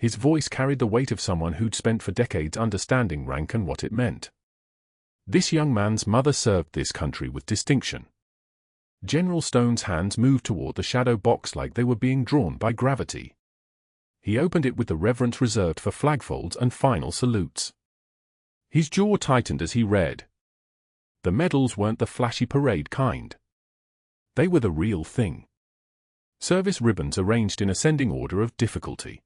Speaker 1: His voice carried the weight of someone who'd spent for decades understanding rank and what it meant. This young man's mother served this country with distinction. General Stone's hands moved toward the shadow box like they were being drawn by gravity. He opened it with the reverence reserved for flagfolds and final salutes. His jaw tightened as he read. The medals weren't the flashy parade kind. They were the real thing. Service ribbons arranged in ascending order of difficulty.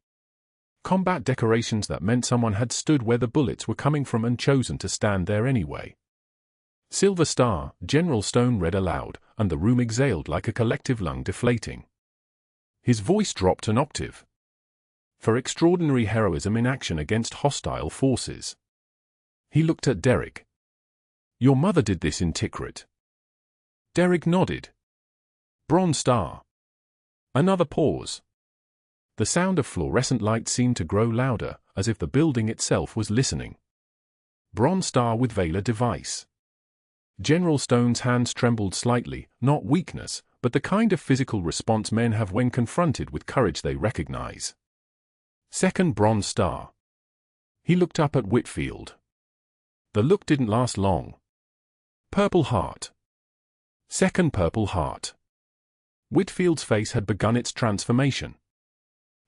Speaker 1: Combat decorations that meant someone had stood where the bullets were coming from and chosen to stand there anyway. Silver Star, General Stone read aloud, and the room exhaled like a collective lung deflating. His voice dropped an octave. For extraordinary heroism in action against hostile forces. He looked at Derek. Your mother did this in Tikrit. Derek nodded. Bronze Star. Another pause. The sound of fluorescent light seemed to grow louder, as if the building itself was listening. Bronze Star with Valor device. General Stone's hands trembled slightly, not weakness, but the kind of physical response men have when confronted with courage they recognize. Second Bronze Star. He looked up at Whitfield. The look didn't last long. Purple Heart. Second Purple Heart. Whitfield's face had begun its transformation.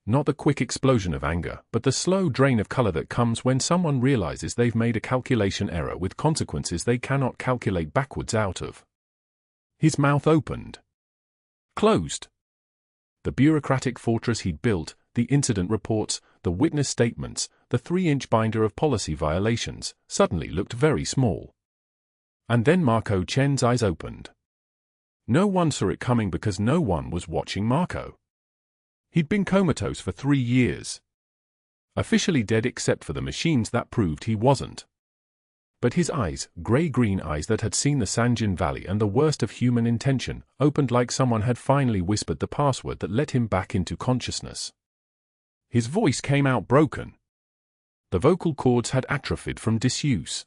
Speaker 1: Not the quick explosion of anger, but the slow drain of color that comes when someone realizes they've made a calculation error with consequences they cannot calculate backwards out of. His mouth opened. Closed. The bureaucratic fortress he'd built, the incident reports, the witness statements, the 3-inch binder of policy violations, suddenly looked very small. And then Marco Chen's eyes opened. No one saw it coming because no one was watching Marco. He'd been comatose for 3 years. Officially dead except for the machines that proved he wasn't. But his eyes, grey-green eyes that had seen the Sanjin Valley and the worst of human intention, opened like someone had finally whispered the password that let him back into consciousness. His voice came out broken. The vocal cords had atrophied from disuse.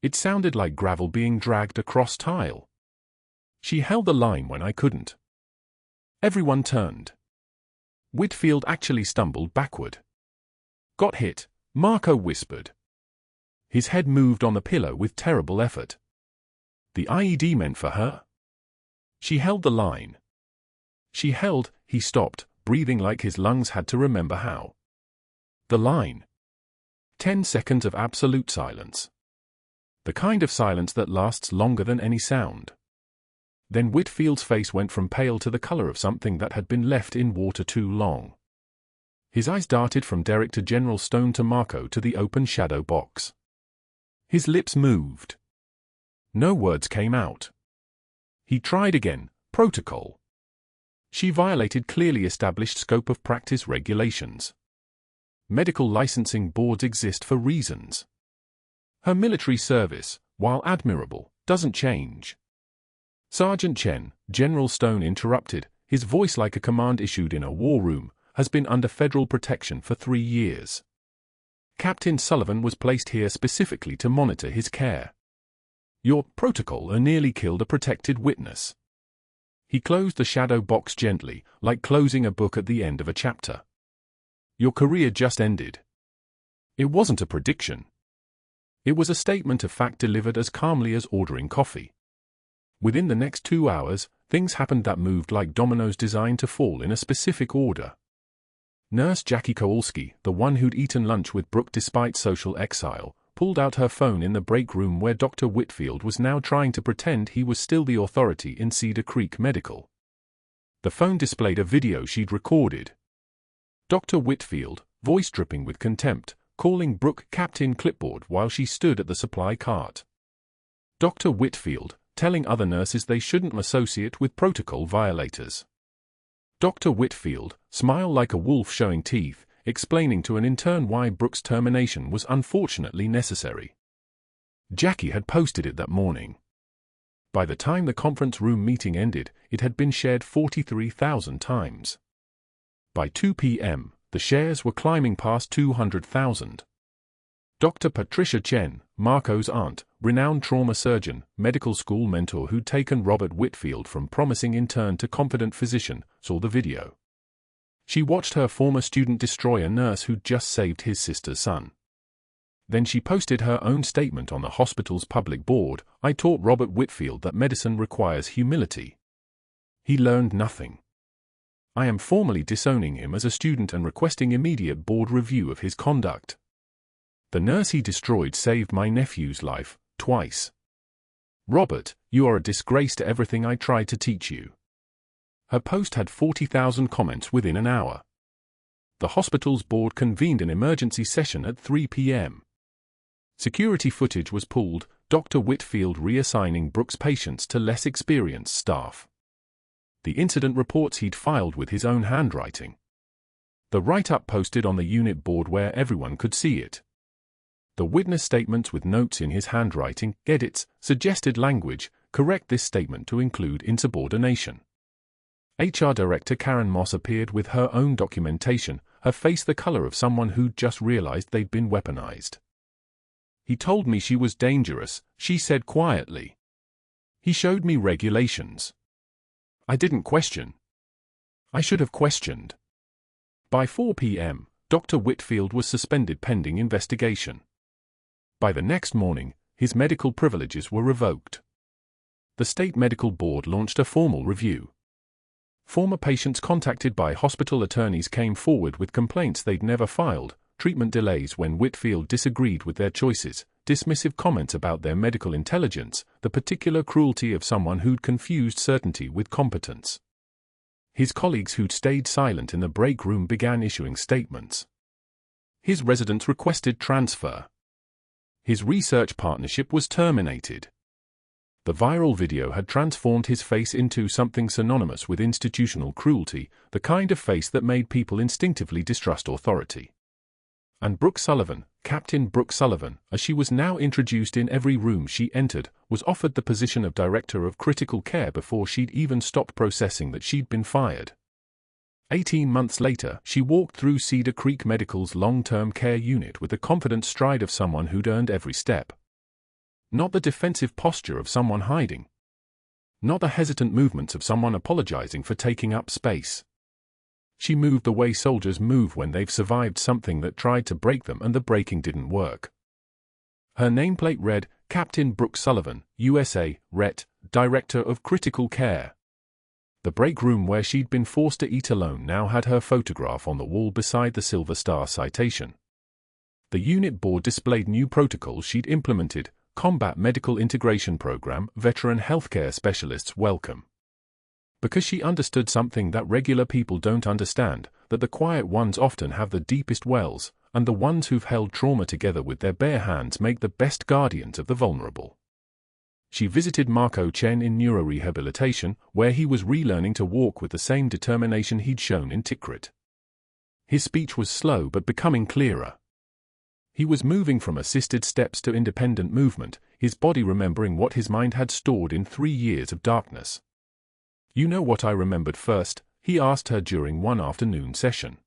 Speaker 1: It sounded like gravel being dragged across tile. She held the line when I couldn't. Everyone turned. Whitfield actually stumbled backward. Got hit, Marco whispered. His head moved on the pillow with terrible effort. The IED meant for her. She held the line. She held, he stopped, breathing like his lungs had to remember how. The line. 10 seconds of absolute silence. The kind of silence that lasts longer than any sound. Then Whitfield's face went from pale to the color of something that had been left in water too long. His eyes darted from Derek to General Stone to Marco to the open shadow box. His lips moved. No words came out. He tried again, protocol. She violated clearly established scope of practice regulations. Medical licensing boards exist for reasons. Her military service, while admirable, doesn't change. Sergeant Chen, General Stone interrupted, his voice like a command issued in a war room, has been under federal protection for 3 years. Captain Sullivan was placed here specifically to monitor his care. Your protocol nearly killed a protected witness. He closed the shadow box gently, like closing a book at the end of a chapter. Your career just ended. It wasn't a prediction. It was a statement of fact delivered as calmly as ordering coffee. Within the next 2 hours, things happened that moved like dominoes designed to fall in a specific order. Nurse Jackie Kowalski, the one who'd eaten lunch with Brooke despite social exile, pulled out her phone in the break room where Dr. Whitfield was now trying to pretend he was still the authority in Cedar Creek Medical. The phone displayed a video she'd recorded. Dr. Whitfield, voice dripping with contempt, calling Brooke Captain Clipboard while she stood at the supply cart. Dr. Whitfield, telling other nurses they shouldn't associate with protocol violators. Dr. Whitfield, smile like a wolf showing teeth, explaining to an intern why Brooke's termination was unfortunately necessary. Jackie had posted it that morning. By the time the conference room meeting ended, it had been shared 43,000 times. By 2 p.m., the shares were climbing past 200,000. Dr. Patricia Chen, Marco's aunt, renowned trauma surgeon, medical school mentor who'd taken Robert Whitfield from promising intern to confident physician, saw the video. She watched her former student destroy a nurse who'd just saved his sister's son. Then she posted her own statement on the hospital's public board. I taught Robert Whitfield that medicine requires humility. He learned nothing. I am formally disowning him as a student and requesting immediate board review of his conduct. The nurse he destroyed saved my nephew's life, twice. Robert, you are a disgrace to everything I tried to teach you. Her post had 40,000 comments within an hour. The hospital's board convened an emergency session at 3 p.m. Security footage was pulled, Dr. Whitfield reassigning Brooke's patients to less experienced staff. The incident reports he'd filed with his own handwriting. The write-up posted on the unit board where everyone could see it. The witness statements with notes in his handwriting, edits, suggested language, correct this statement to include insubordination. HR Director Karen Moss appeared with her own documentation, her face the color of someone who'd just realized they'd been weaponized. He told me she was dangerous, she said quietly. He showed me regulations. I didn't question. I should have questioned. By 4 p.m., Dr. Whitfield was suspended pending investigation. By the next morning, his medical privileges were revoked. The State Medical Board launched a formal review. Former patients contacted by hospital attorneys came forward with complaints they'd never filed, treatment delays when Whitfield disagreed with their choices, dismissive comments about their medical intelligence, the particular cruelty of someone who'd confused certainty with competence. His colleagues who'd stayed silent in the break room began issuing statements. His residents requested transfer. His research partnership was terminated. The viral video had transformed his face into something synonymous with institutional cruelty, the kind of face that made people instinctively distrust authority. And Brooke Sullivan, Captain Brooke Sullivan, as she was now introduced in every room she entered, was offered the position of Director of Critical Care before she'd even stopped processing that she'd been fired. 18 months later, she walked through Cedar Creek Medical's long-term care unit with the confident stride of someone who'd earned every step. Not the defensive posture of someone hiding. Not the hesitant movements of someone apologizing for taking up space. She moved the way soldiers move when they've survived something that tried to break them and the breaking didn't work. Her nameplate read, Captain Brooke Sullivan, USA, RET, Director of Critical Care. The break room where she'd been forced to eat alone now had her photograph on the wall beside the Silver Star citation. The unit board displayed new protocols she'd implemented, Combat Medical Integration Program, Veteran Healthcare Specialists Welcome. Because she understood something that regular people don't understand, that the quiet ones often have the deepest wells, and the ones who've held trauma together with their bare hands make the best guardians of the vulnerable. She visited Marco Chen in neuro-rehabilitation, where he was relearning to walk with the same determination he'd shown in Tikrit. His speech was slow but becoming clearer. He was moving from assisted steps to independent movement, his body remembering what his mind had stored in 3 years of darkness. You know what I remembered first? He asked her during one afternoon session.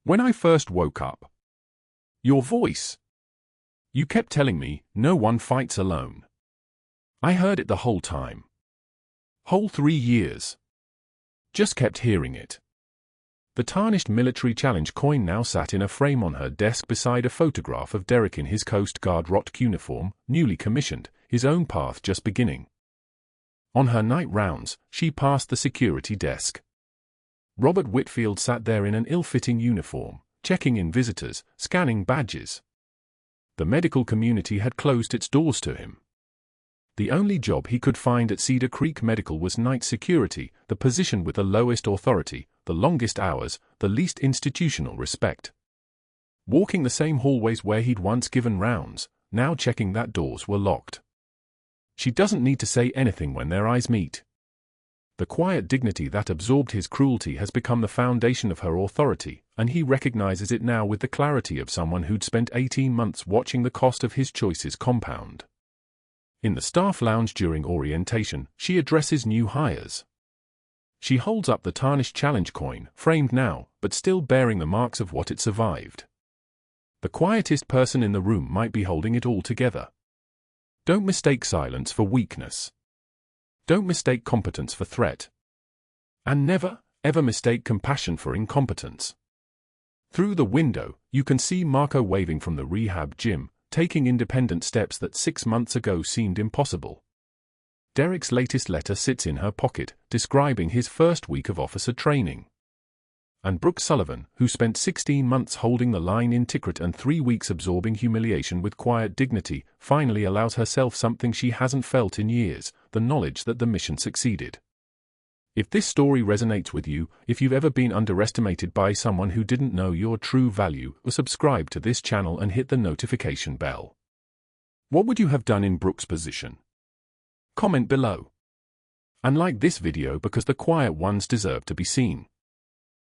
Speaker 1: When I first woke up. Your voice. You kept telling me, no one fights alone. I heard it the whole time. Whole 3 years. Just kept hearing it. The tarnished military challenge coin now sat in a frame on her desk beside a photograph of Derek in his Coast Guard ROTC uniform, newly commissioned, his own path just beginning. On her night rounds, she passed the security desk. Robert Whitfield sat there in an ill-fitting uniform, checking in visitors, scanning badges. The medical community had closed its doors to him. The only job he could find at Cedar Creek Medical was night security, the position with the lowest authority, the longest hours, the least institutional respect. Walking the same hallways where he'd once given rounds, now checking that doors were locked. She doesn't need to say anything when their eyes meet. The quiet dignity that absorbed his cruelty has become the foundation of her authority, and he recognizes it now with the clarity of someone who'd spent 18 months watching the cost of his choices compound. In the staff lounge during orientation, she addresses new hires. She holds up the tarnished challenge coin, framed now, but still bearing the marks of what it survived. The quietest person in the room might be holding it all together. Don't mistake silence for weakness. Don't mistake competence for threat. And never, Ever mistake compassion for incompetence? Through the window, you can see Marco waving from the rehab gym, taking independent steps that 6 months ago seemed impossible. Derek's latest letter sits in her pocket, describing his first week of officer training. And Brooke Sullivan, who spent 16 months holding the line in Tikrit and 3 weeks absorbing humiliation with quiet dignity, finally allows herself something she hasn't felt in years, the knowledge that the mission succeeded. If this story resonates with you, if you've ever been underestimated by someone who didn't know your true value, subscribe to this channel and hit the notification bell. What would you have done in Brooke's position? Comment below. And like this video because the quiet ones deserve to be seen.